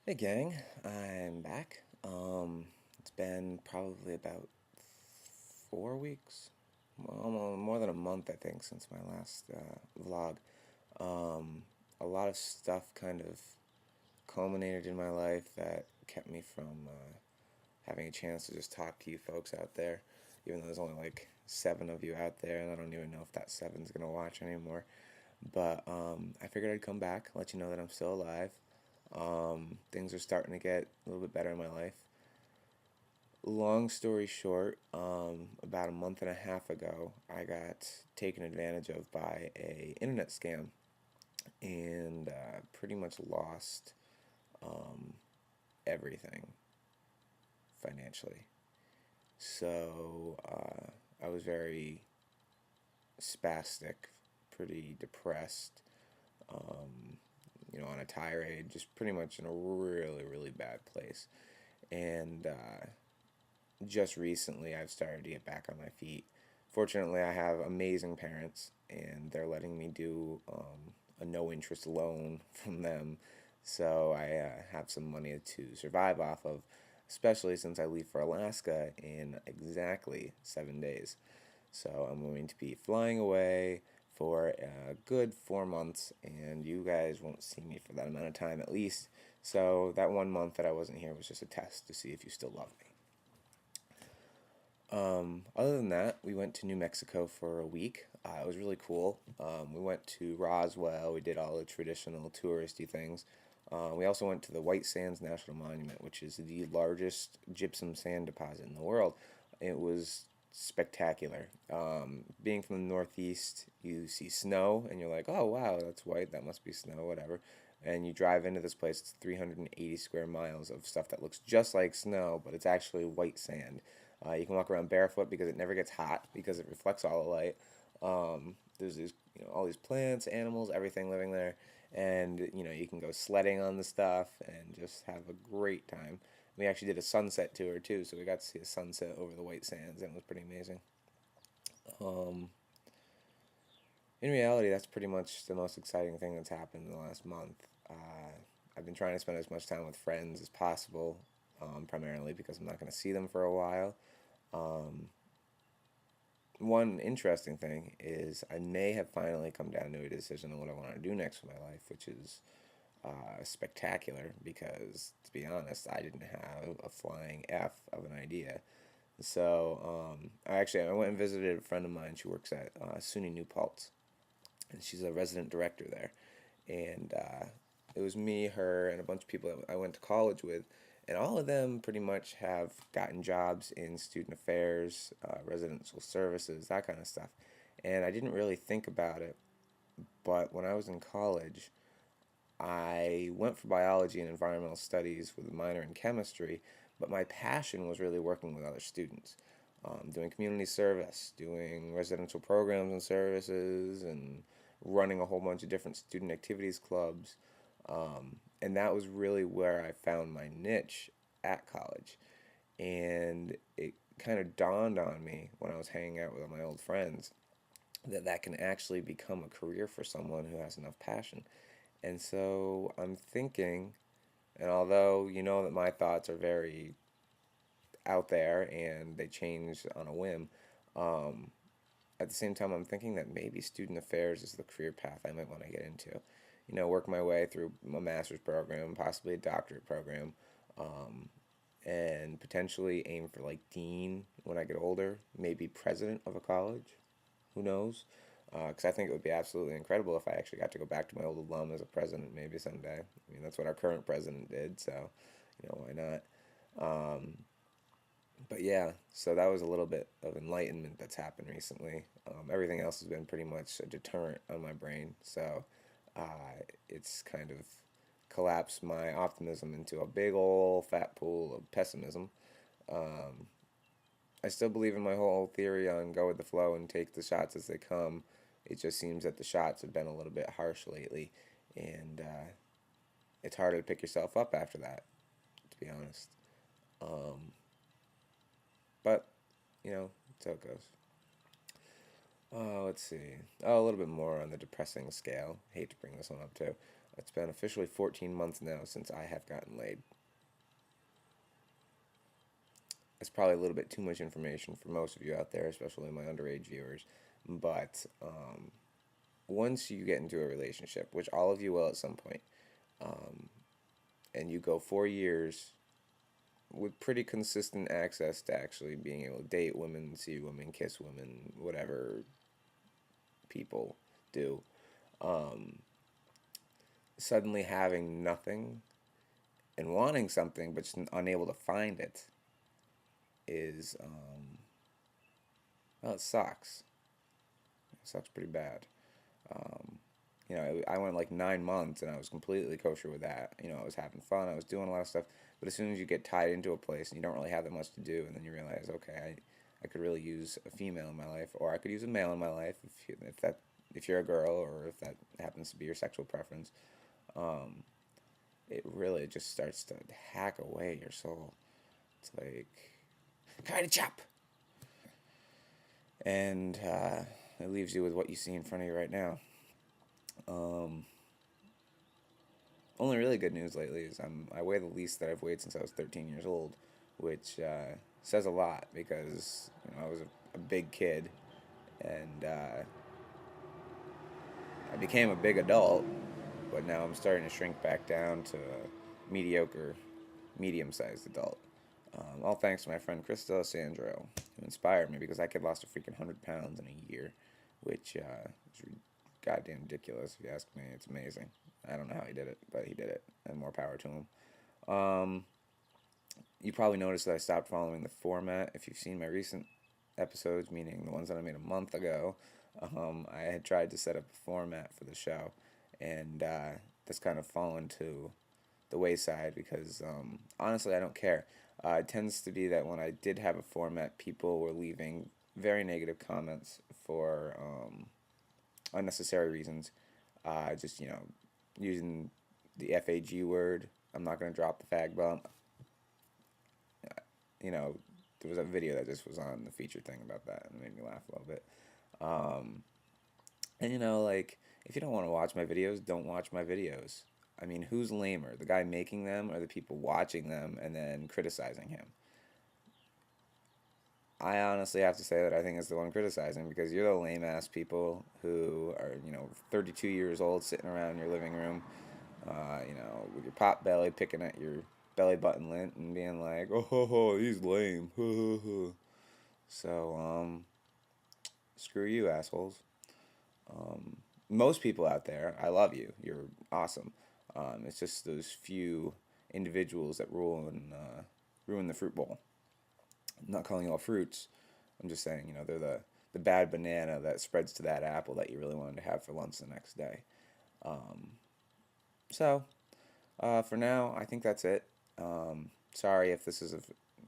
Hey gang, I'm back. It's been probably about 4 weeks, well, more than a month, I think, since my last vlog. Um, a lot of stuff kind of culminated in my life that kept me from having a chance to just talk to you folks out there, even though there's only like 7 of you out there, and I don't even know if that seven's gonna watch anymore. But I figured I'd come back, let you know that I'm still alive. Things are starting to get a little bit better in my life. Long story short, about a month and a half ago, I got taken advantage of by a internet scam and pretty much lost um, everything financially. So I was very spastic, pretty depressed, um, on a tirade, just pretty much in a really, really bad place. And just recently I've started to get back on my feet. Fortunately, I have amazing parents, and they're letting me do a no interest loan from them. So I have some money to survive off of, especially since I leave for Alaska in exactly 7 days. So I'm going to be flying away for a good 4 months, and you guys won't see me for that amount of time at least. So that 1 month that I wasn't here was just a test to see if you still love me. Other than that, we went to New Mexico for a week. It was really cool. We went to Roswell. We did all the traditional touristy things. We also went to the White Sands National Monument, which is the largest gypsum sand deposit in the world. It was spectacular. Being from the Northeast, you see snow and you're like, oh wow, that's white. That must be snow, whatever. And you drive into this place. It's 380 square miles of stuff that looks just like snow, but it's actually white sand. You can walk around barefoot because it never gets hot because it reflects all the light. There's these, all these plants, animals, everything living there, and you can go sledding on the stuff and just have a great time. We actually did a sunset tour too, so we got to see a sunset over the White Sands, and it was pretty amazing. Um, in reality, that's pretty much the most exciting thing that's happened in the last month. I've been trying to spend as much time with friends as possible, primarily because I'm not going to see them for a while. Um, One interesting thing is I may have finally come down to a decision on what I want to do next with my life, which is spectacular because, to be honest, I didn't have a flying F of an idea. So I went and visited a friend of mine. She works at SUNY New Paltz, and she's a resident director there. And it was me, her, and a bunch of people that I went to college with, and all of them pretty much have gotten jobs in student affairs, residential services, that kind of stuff. And I didn't really think about it, but when I was in college, I went for biology and environmental studies with a minor in chemistry, but my passion was really working with other students, doing community service, doing residential programs and services, and running a whole bunch of different student activities clubs. And that was really where I found my niche at college. And it kind of dawned on me when I was hanging out with my old friends that that can actually become a career for someone who has enough passion. And so I'm thinking, and although you know that my thoughts are very out there and they change on a whim, um, at the same time, I'm thinking that maybe student affairs is the career path I might want to get into. Work my way through a master's program, possibly a doctorate program, um, and potentially aim for like dean when I get older, maybe president of a college. Who knows? Because I think it would be absolutely incredible if I actually got to go back to my old alum as a president maybe someday. I mean, that's what our current president did, so why not? Um, but yeah, so that was a little bit of enlightenment that's happened recently. Everything else has been pretty much a deterrent on my brain, so it's kind of collapsed my optimism into a big old fat pool of pessimism. Um, I still believe in my whole theory on go with the flow and take the shots as they come. It just seems that the shots have been a little bit harsh lately, and it's harder to pick yourself up after that, to be honest. Um, but, that's how it goes. Let's see. Oh, a little bit more on the depressing scale. Hate to bring this one up too. It's been officially 14 months now since I have gotten laid. It's probably a little bit too much information for most of you out there, especially my underage viewers. But once you get into a relationship, which all of you will at some point, um, and you go 4 years with pretty consistent access to actually being able to date women, see women, kiss women, whatever people do, um, suddenly having nothing and wanting something but just unable to find it is, well, it sucks. It sucks pretty bad. Um, I went like 9 months and I was completely kosher with that. I was having fun, I was doing a lot of stuff, but as soon as you get tied into a place and you don't really have that much to do, and then you realize, okay, I could really use a female in my life, or I could use a male in my life if you're a girl, or if that happens to be your sexual preference. Um, it really just starts to hack away your soul. It's like kind of chop, and it leaves you with what you see in front of you right now. Um, Only really good news lately is I weigh the least that I've weighed since I was 13 years old, which says a lot because I was a big kid, and I became a big adult, but now I'm starting to shrink back down to a mediocre, medium-sized adult. All thanks to my friend Krista Sandro, who inspired me because that kid lost a freaking 100 pounds in a year, which is goddamn ridiculous if you ask me. It's amazing. I don't know how he did it, but he did it, and more power to him. Um, you probably noticed that I stopped following the format. If you've seen my recent episodes, meaning the ones that I made a month ago, I had tried to set up a format for the show, and that's kind of fallen to the wayside because honestly, I don't care. It tends to be that when I did have a format, people were leaving very negative comments for unnecessary reasons. Just using the FAG word. I'm not gonna drop the fag bump. You know, there was a video that just was on the featured thing about that, and it made me laugh a little bit. Um, and like, if you don't want to watch my videos, don't watch my videos. I mean, who's lamer, the guy making them or the people watching them and then criticizing him? I honestly have to say that I think it's the one criticizing because you're the lame ass people who are, 32 years old sitting around in your living room, with your pot belly picking at your belly button lint and being like, oh, ho, ho, he's lame. So, screw you, assholes. Um, Most people out there, I love you. You're awesome. It's just those few individuals that ruin the fruit bowl. I'm not calling you all fruits. I'm just saying, they're the bad banana that spreads to that apple that you really wanted to have for lunch the next day. Um, so, for now, I think that's it. Sorry if this is a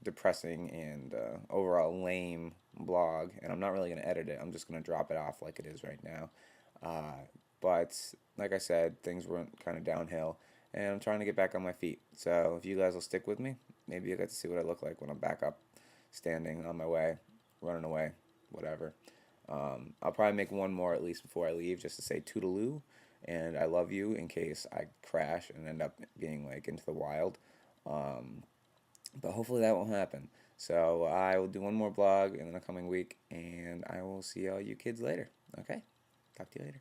depressing and overall lame blog, and I'm not really going to edit it. I'm just going to drop it off like it is right now. But like I said, things went kind of downhill, and I'm trying to get back on my feet. So if you guys will stick with me, maybe you'll get to see what I look like when I'm back up, standing on my way, running away, whatever. I'll probably make one more at least before I leave, just to say toodaloo, and I love you in case I crash and end up being like into the wild. Um, but hopefully that won't happen. So I will do one more blog in the coming week, and I will see all you kids later. Okay? Talk to you later.